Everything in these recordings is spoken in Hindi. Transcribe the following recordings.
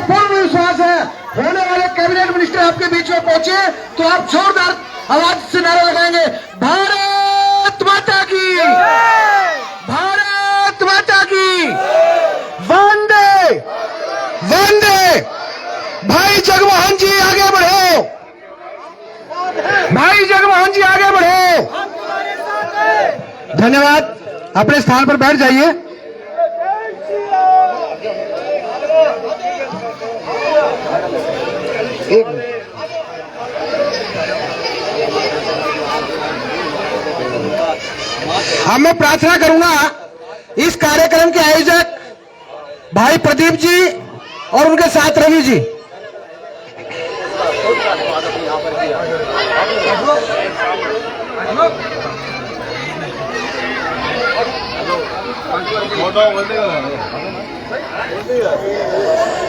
पूर्ण विश्वास है होने वाले कैबिनेट मिनिस्टर आपके बीच में पहुंचे तो आप जोरदार आवाज से नारा लगाएंगे, भारत माता की, भारत माता की, वंदे वंदे। भाई जगमोहन जी आगे बढ़ो, भाई जगमोहन जी आगे बढ़ो। धन्यवाद, अपने स्थान पर बैठ जाइए। एक अब मैं प्रार्थना करूंगा इस कार्यक्रम के आयोजक भाई प्रदीप जी और उनके साथ रवि जी,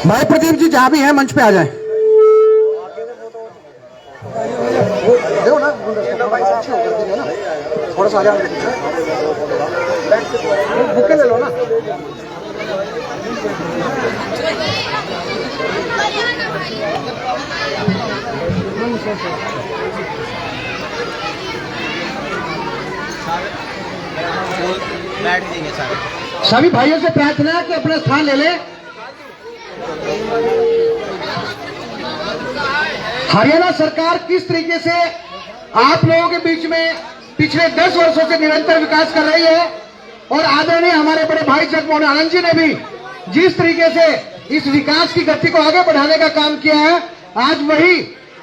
भाई प्रदीप जी जहां भी हैं मंच पे आ जाएं। देखो ना थोड़ा सा आ जाओ, बुके ले लो ना। बैठ देंगे सभी भाइयों से प्रार्थना है कि अपना स्थान ले ले। हरियाणा सरकार किस तरीके से आप लोगों के बीच में पिछले 10 वर्षों से निरंतर विकास कर रही है और आदरणीय हमारे बड़े भाई जगमोहन आनंद जी ने भी जिस तरीके से इस विकास की गति को आगे बढ़ाने का काम किया है, आज वही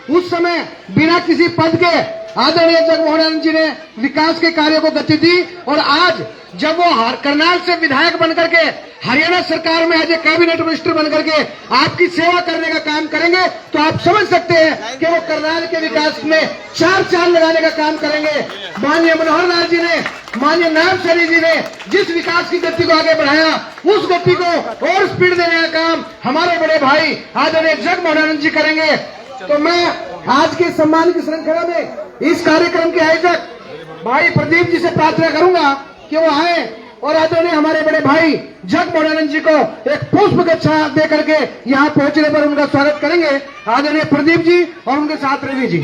उस समय बिना किसी पद के आदरणीय जगमोहन आनंद जी ने विकास के कार्यों को गति दी और आज जब वो करनाल से विधायक बनकर के हरियाणा सरकार में एज ए कैबिनेट मिनिस्टर बनकर के आपकी सेवा करने का काम करेंगे तो आप समझ सकते हैं कि वो करनाल के विकास में चार चांद लगाने का काम करेंगे। माननीय मनोहर लाल जी ने, माननीय नायब सैनी जी ने जिस विकास की गति को आगे बढ़ाया उस गति को और स्पीड देने का काम हमारे बड़े भाई आदरणीय जगमोहन आनंद जी करेंगे। तो मैं आज के सम्मान की श्रृंखला में इस कार्यक्रम के आयोजक भाई प्रदीप जी से प्रार्थना करूंगा कि वो आए और आदरणीय हमारे बड़े भाई जगमोहन आनंद जी को एक पुष्प गुच्छा दे करके यहाँ पहुंचने पर उनका स्वागत करेंगे। आदरणीय प्रदीप जी और उनके साथ रवि जी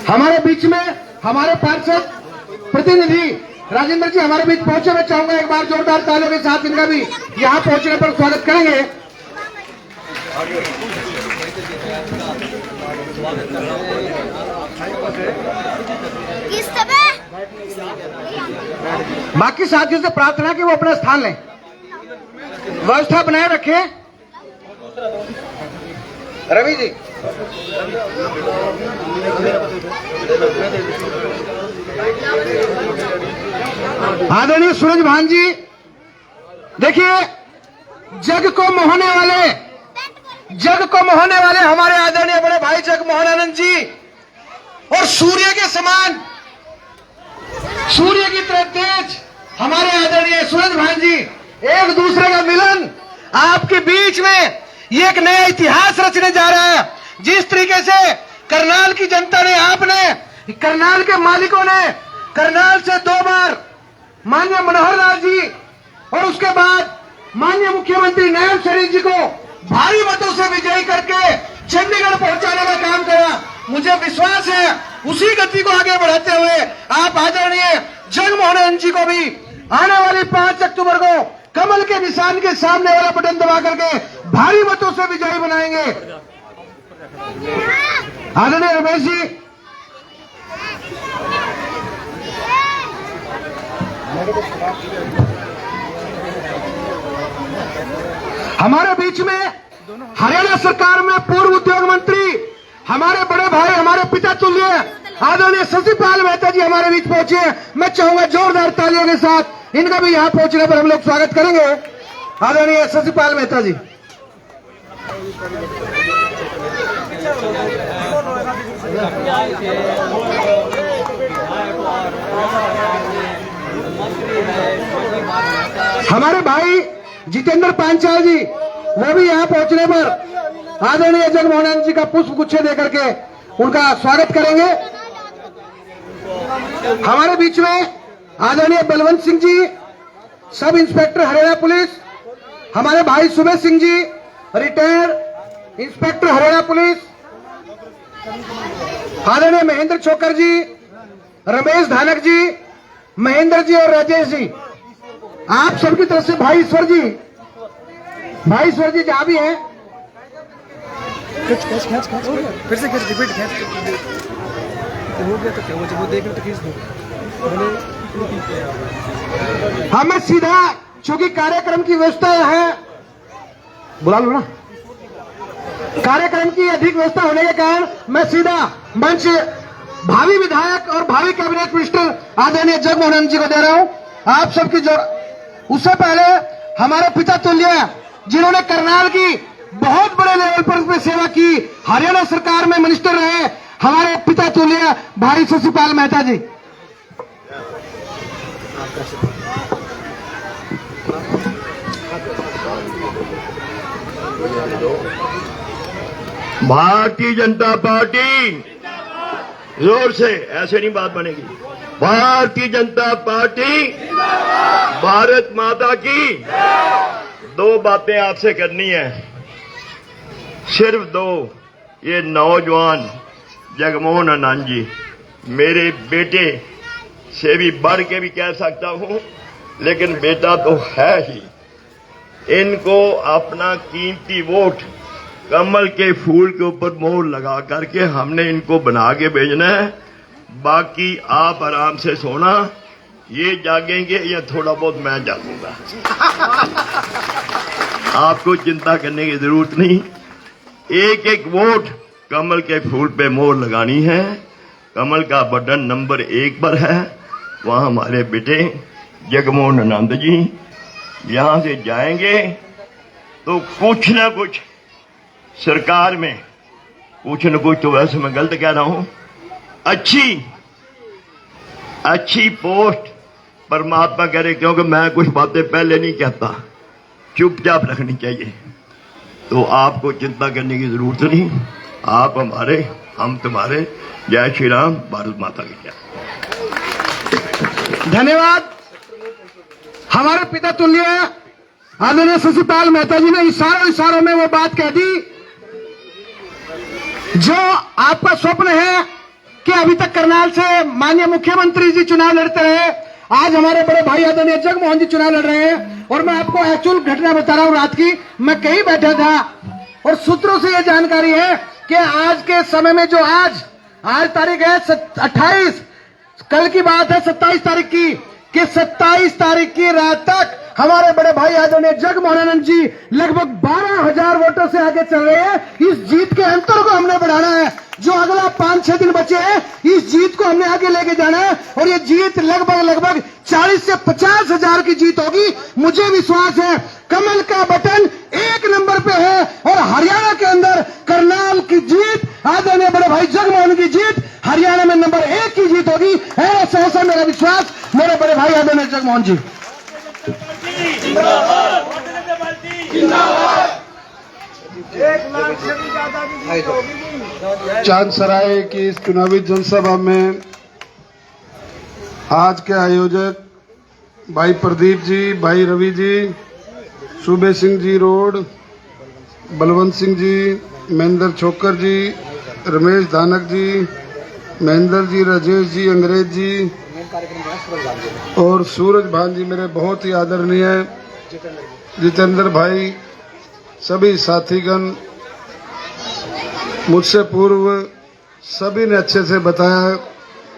हमारे बीच में, हमारे पार्षद प्रतिनिधि राजेंद्र जी हमारे बीच पहुंचे। मैं चाहूंगा एक बार जोरदार तालियों के साथ इनका भी यहाँ पहुंचने पर स्वागत करेंगे। बाकी साथियों से प्रार्थना कि वो अपना स्थान लें, व्यवस्था बनाए रखें। रवि जी आदरणीय सूरज भान जी, देखिए जग को मोहने वाले हमारे आदरणीय बड़े भाई जगमोहन आनंद जी और सूर्य के समान, सूर्य की तरह तेज हमारे आदरणीय सूरज भान जी, एक दूसरे का मिलन आपके बीच में ये एक नया इतिहास रचने जा रहा है। जिस तरीके से करनाल की जनता ने, आपने, करनाल के मालिकों ने करनाल से 2 बार माननीय मनोहर लाल जी और उसके बाद माननीय मुख्यमंत्री नायब सैनी जी को भारी मतों से विजयी करके चंडीगढ़ पहुंचाने का काम करा। मुझे विश्वास है उसी गति को आगे बढ़ाते हुए आप आदरणीय जगमोहन आनंद जी को भी आने वाली 5 अक्टूबर को कमल के निशान के सामने वाला बटन दबा करके भारी मतों से विजयी बनाएंगे। आदरणीय रमेश जी, हमारे बीच में हरियाणा सरकार में पूर्व उद्योग मंत्री, हमारे बड़े भाई, हमारे पिता तुल्य आदरणीय शशिपाल मेहता जी हमारे बीच पहुंचे। मैं चाहूंगा जोरदार तालियों के साथ इनका भी यहां पहुंचने पर हम लोग स्वागत करेंगे। आदरणीय शशिपाल मेहता जी, हमारे भाई जितेंद्र पांचाल जी वो भी यहाँ पहुंचने पर आदरणीय जगमोहन आनंद जी का पुष्प गुच्छे देकर के उनका स्वागत करेंगे। हमारे बीच में आदरणीय Balwant Singh ji, sub inspector Haryana police, हमारे भाई Sumesh Singh ji, retired inspector Haryana police आदरणीय महेंद्र छोकर जी, रमेश धानक जी, महेंद्र जी और राजेश जी, आप सबकी तरफ से भाई ईश्वर जी जहां भी हैं, खींच फिर से खींच रिपीट खींच हो गया तो क्या हुआ, जब वो देख रहे तो खींच दो। हमें सीधा, चूंकि कार्यक्रम की व्यवस्था है, बुला लो ना, कार्यक्रम की अधिक व्यवस्था होने के कारण मैं सीधा मंच भावी विधायक और भावी कैबिनेट मिनिस्टर आदरणीय जगमोहन आनंद जी को दे रहा हूं। आप सबकी जो, उससे पहले हमारे पिता तुल्य जिन्होंने करनाल की बहुत बड़े लेवल पर सेवा की, हरियाणा सरकार में मिनिस्टर रहे, हमारे पिता तुल्य भाई शशिपाल मेहता जी। भारतीय जनता पार्टी, जोर से, ऐसे नहीं बात बनेगी। भारतीय जनता पार्टी, भारत माता की। दो बातें आपसे करनी है, सिर्फ दो। ये नौजवान जगमोहन आनंद जी मेरे बेटे से भी बढ़ के भी कह सकता हूं, लेकिन बेटा तो है ही। इनको अपना कीमती वोट कमल के फूल के ऊपर मोहर लगा करके हमने इनको बना के भेजना है। बाकी आप आराम से सोना, ये जागेंगे या थोड़ा बहुत मैं जागूंगा। आपको चिंता करने की जरूरत नहीं। एक एक वोट कमल के फूल पे मोहर लगानी है। कमल का बटन नंबर 1 पर है, वहां हमारे बेटे जगमोहन आनंद जी यहां से जाएंगे तो कुछ न कुछ सरकार में, कुछ न कुछ, तो वैसे मैं गलत कह रहा हूं, अच्छी पोस्ट परमात्मा करे, क्योंकि मैं कुछ बातें पहले नहीं कहता, चुपचाप रखनी चाहिए। तो आपको चिंता करने की जरूरत नहीं। आप हमारे, हम तुम्हारे। जय श्री राम, भारत माता की जय। धन्यवाद। हमारे पिता तुल्य आदरणीय शशिपाल मेहता जी ने इशारों में वो बात कह दी जो आपका स्वप्न है कि अभी तक करनाल से माननीय मुख्यमंत्री जी चुनाव लड़ते रहे, आज हमारे बड़े भाई आदरणीय जगमोहन जी चुनाव लड़ रहे हैं। और मैं आपको एक्चुअल घटना बता रहा हूं, रात की मैं कहीं बैठा था और सूत्रों से यह जानकारी है कि आज के समय में, जो आज तारीख है 28, कल की बात है 27 तारीख की, कि 27 तारीख की रात तक हमारे बड़े भाई आदरणीय जगमोहन आनंद जी लगभग 12,000 वोटों से आगे चल रहे हैं। इस जीत के अंतर को हमने बढ़ाना है। जो अगला 5-6 दिन बचे हैं, इस जीत को हमने आगे लेके जाना है और ये जीत लगभग 40 से 50 हजार की जीत होगी। मुझे विश्वास है कमल का बटन 1 नंबर पे है और हरियाणा के अंदर करनाल की जीत, आदरणीय बड़े भाई जगमोहन की जीत, हरियाणा में नंबर 1 की जीत होगी। ऐसा मेरा विश्वास, मेरे बड़े भाई आदरणीय जगमोहन जी। चांदसराय की इस चुनावी जनसभा में आज के आयोजक भाई प्रदीप जी, भाई रवि जी, सूबे सिंह जी रोड, बलवंत सिंह जी, महेंद्र छोकर जी, रमेश धानक जी, महेंद्र जी, राजेश जी, अंग्रेज जी और सूरज भान जी, मेरे बहुत ही आदरणीय जितेंद्र भाई, सभी साथीगण, मुझसे पूर्व सभी ने अच्छे से बताया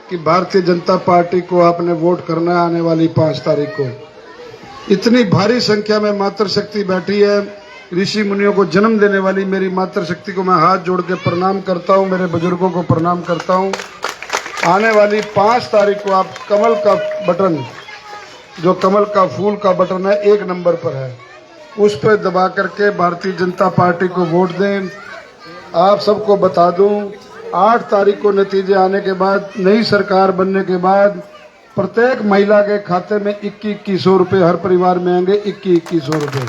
कि भारतीय जनता पार्टी को आपने वोट करना है आने वाली 5 तारीख को। इतनी भारी संख्या में मातृशक्ति बैठी है। ऋषि मुनियों को जन्म देने वाली मेरी मातृशक्ति को मैं हाथ जोड़ के प्रणाम करता हूं, मेरे बुजुर्गों को प्रणाम करता हूं। आने वाली 5 तारीख को आप कमल का बटन, जो कमल का फूल का बटन है 1 नंबर पर है, उस पर दबा करके भारतीय जनता पार्टी को वोट दें। आप सबको बता दूं, 8 तारीख को नतीजे आने के बाद, नई सरकार बनने के बाद प्रत्येक महिला के खाते में 2100 रुपये हर परिवार में आएंगे, 2100 रुपये।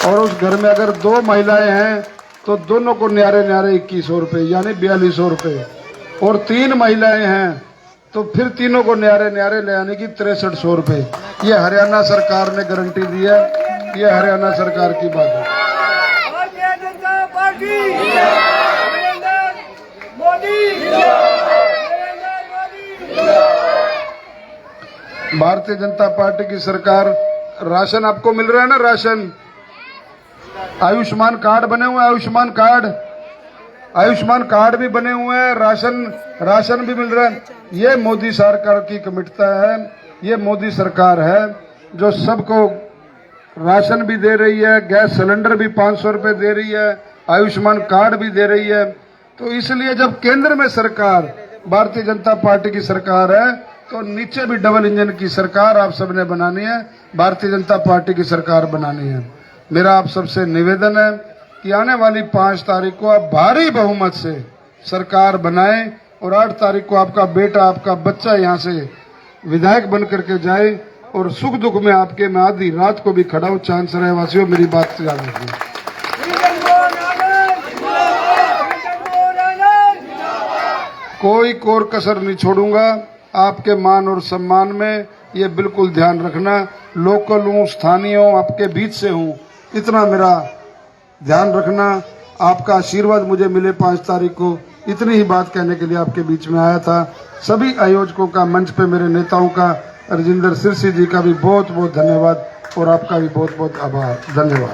और उस घर में अगर 2 महिलाएं हैं तो दोनों को न्यारे 2100 रुपये, यानी 4200 रुपये। और 3 महिलाएं हैं तो फिर तीनों को न्यारे ले आने की 6300 रुपये। ये हरियाणा सरकार ने गारंटी दी है, ये हरियाणा सरकार की बात है। भारतीय जनता पार्टी की सरकार, राशन आपको मिल रहा है ना, राशन, आयुष्मान कार्ड बने हुए हैं, आयुष्मान कार्ड भी बने हुए हैं, राशन भी मिल रहा है। ये मोदी सरकार की कमिटता है, ये मोदी सरकार है जो सबको राशन भी दे रही है, गैस सिलेंडर भी 500 रुपए दे रही है, आयुष्मान कार्ड भी दे रही है। तो इसलिए जब केंद्र में सरकार भारतीय जनता पार्टी की सरकार है तो नीचे भी डबल इंजन की सरकार आप सबने बनानी है, भारतीय जनता पार्टी की सरकार बनानी है। मेरा आप सबसे निवेदन है कि आने वाली 5 तारीख को आप भारी बहुमत से सरकार बनाएं और 8 तारीख को आपका बेटा, आपका बच्चा यहाँ से विधायक बन करके जाए और सुख दुख में आपके मैं आधी रात को भी खड़ा हूँ। चांसराय वासियों, मेरी बात याद रखिए। कोई कोर कसर नहीं छोड़ूंगा आपके मान और सम्मान में, ये बिल्कुल ध्यान रखना। लोकल हूँ, स्थानीय हूँ, आपके बीच से हूँ, इतना मेरा ध्यान रखना। आपका आशीर्वाद मुझे मिले 5 तारीख को, इतनी ही बात कहने के लिए आपके बीच में आया था। सभी आयोजकों का, मंच पे मेरे नेताओं का, राजेंद्र सिरसी जी का भी बहुत बहुत धन्यवाद और आपका भी बहुत बहुत आभार। धन्यवाद।